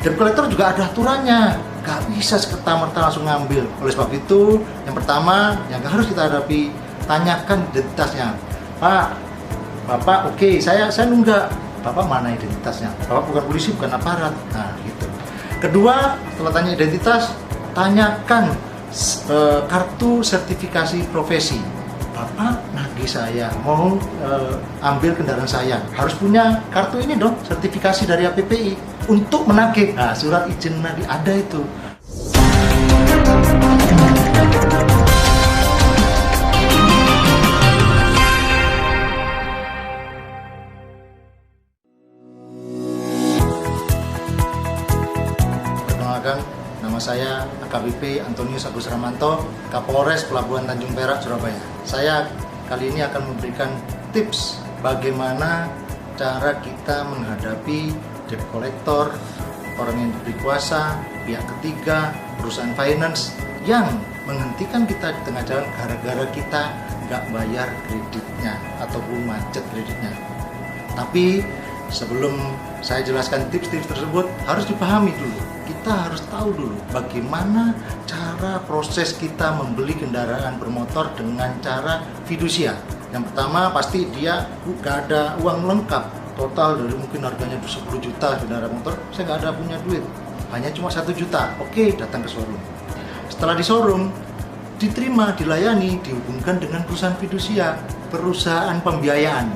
Debt collector juga ada aturannya, nggak bisa serta-merta langsung ngambil. Oleh sebab itu, yang pertama yang harus kita hadapi, tanyakan identitasnya. Pak, Bapak, oke, saya nunggak. Bapak mana identitasnya? Bapak bukan polisi, bukan aparat. Nah, gitu. Kedua, setelah tanya identitas, tanyakan kartu sertifikasi profesi. Bapak nagih saya mau ambil kendaraan saya, harus punya kartu ini dong, sertifikasi dari APPI untuk menagih. Nah, surat izin nagih ada itu. Perkenalkan, nama saya AKBP Antonius Agus Ramanto, Kapolres Pelabuhan Tanjung Perak, Surabaya. Saya kali ini akan memberikan tips bagaimana cara kita menghadapi debt collector, orang yang diberi kuasa, pihak ketiga, perusahaan finance yang menghentikan kita di tengah jalan gara-gara kita nggak bayar kreditnya ataupun macet kreditnya. Tapi sebelum saya jelaskan tips-tips tersebut, harus dipahami dulu. Kita harus tahu dulu bagaimana cara proses kita membeli kendaraan bermotor dengan cara fidusia. Yang pertama, pasti dia nggak ada uang lengkap. Total dari mungkin harganya 10 juta kendaraan motor, saya nggak ada punya duit. Hanya cuma 1 juta. Oke, datang ke showroom. Setelah di showroom, diterima, dilayani, dihubungkan dengan perusahaan fidusia, perusahaan pembiayaan.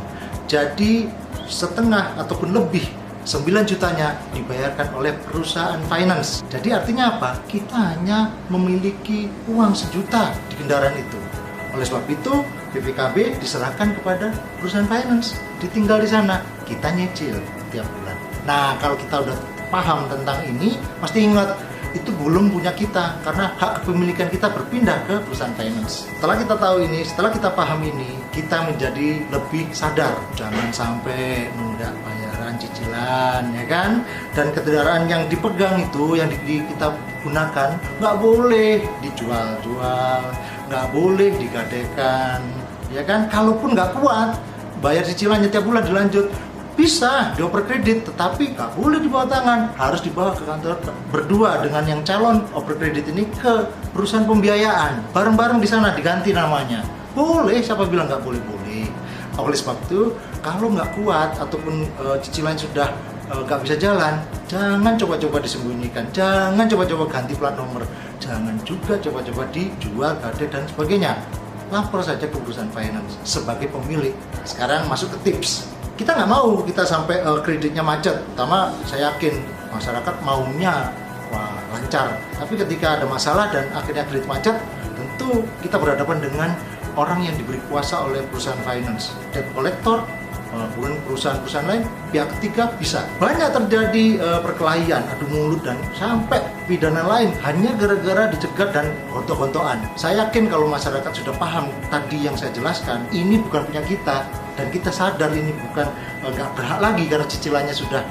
Jadi setengah ataupun lebih 9 jutanya dibayarkan oleh perusahaan finance. Jadi artinya apa? Kita hanya memiliki uang 1 juta di kendaraan itu. Oleh sebab itu BPKB diserahkan kepada perusahaan finance, ditinggal di sana, kita nyicil tiap bulan. Nah, kalau kita udah paham tentang ini, pasti ingat itu belum punya kita karena hak kepemilikan kita berpindah ke perusahaan finance. Setelah kita tahu ini, setelah kita paham ini, kita menjadi lebih sadar. Jangan sampai nunggak bayaran cicilan, ya kan? Dan kendaraan yang dipegang itu, yang kita gunakan, nggak boleh dijual-jual, nggak boleh digadaikan, ya kan? Kalaupun nggak kuat, bayar cicilannya tiap bulan dilanjut, bisa dioper kredit, tetapi nggak boleh dibawa tangan, harus dibawa ke kantor berdua dengan yang calon oper kredit ini ke perusahaan pembiayaan, bareng-bareng di sana diganti namanya. Boleh, siapa bilang nggak boleh? Boleh. Oleh sebab itu, kalau nggak kuat ataupun cicilan sudah nggak bisa jalan, jangan coba-coba disembunyikan, jangan coba-coba ganti plat nomor, jangan juga coba-coba dijual, gadai dan sebagainya. Lapor saja ke perusahaan finance sebagai pemilik. Sekarang masuk ke tips. Kita nggak mau kita sampai kreditnya macet, pertama saya yakin masyarakat maunya lancar, tapi ketika ada masalah dan akhirnya kredit macet, tentu kita berhadapan dengan orang yang diberi kuasa oleh perusahaan finance, debt collector, bukan perusahaan-perusahaan lain, pihak ketiga bisa. Banyak terjadi perkelahian, adu mulut dan sampai pidana lain hanya gara-gara dicegat dan gontok-gontokan. Saya yakin kalau masyarakat sudah paham tadi yang saya jelaskan, ini bukan punya kita dan kita sadar ini bukan nggak berhak lagi karena cicilannya sudah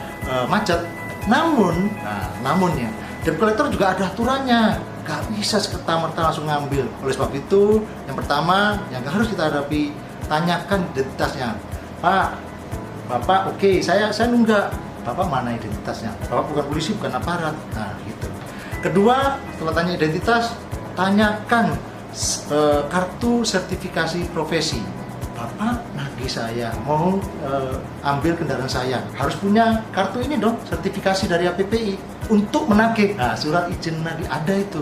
macet. Namun ya, debt collector juga ada aturannya, nggak bisa serta-merta langsung ngambil. Oleh sebab itu, yang pertama yang harus kita hadapi, tanyakan identitasnya. Pak, Bapak, oke, saya nunggak. Bapak mana identitasnya? Bapak bukan polisi, bukan aparat. Nah, gitu. Kedua, setelah tanya identitas, tanyakan kartu sertifikasi profesi. Bapak nagih saya mau ambil kendaraan saya, harus punya kartu ini dong, sertifikasi dari APPI untuk menagih. Nah, surat izin nagih ada itu.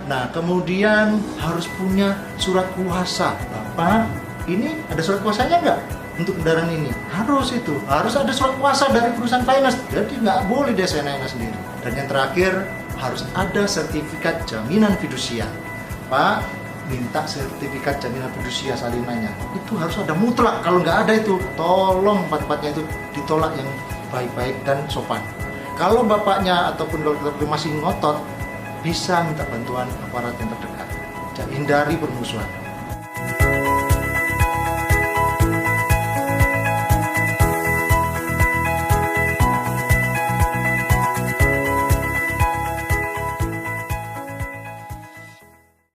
Nah, kemudian harus punya surat kuasa. Bapak, ini ada surat kuasanya nggak? Untuk kendaraan ini harus ada surat kuasa dari perusahaan finance, jadi nggak boleh dia seenaknya sendiri. Dan yang terakhir, harus ada sertifikat jaminan fidusia. Pak, minta sertifikat jaminan fidusia salinannya, itu harus ada mutlak. Kalau nggak ada itu, tolong empat-empatnya itu ditolak yang baik-baik dan sopan. Kalau bapaknya ataupun kalau masih ngotot, bisa minta bantuan aparat yang terdekat. Hindari permusuhan.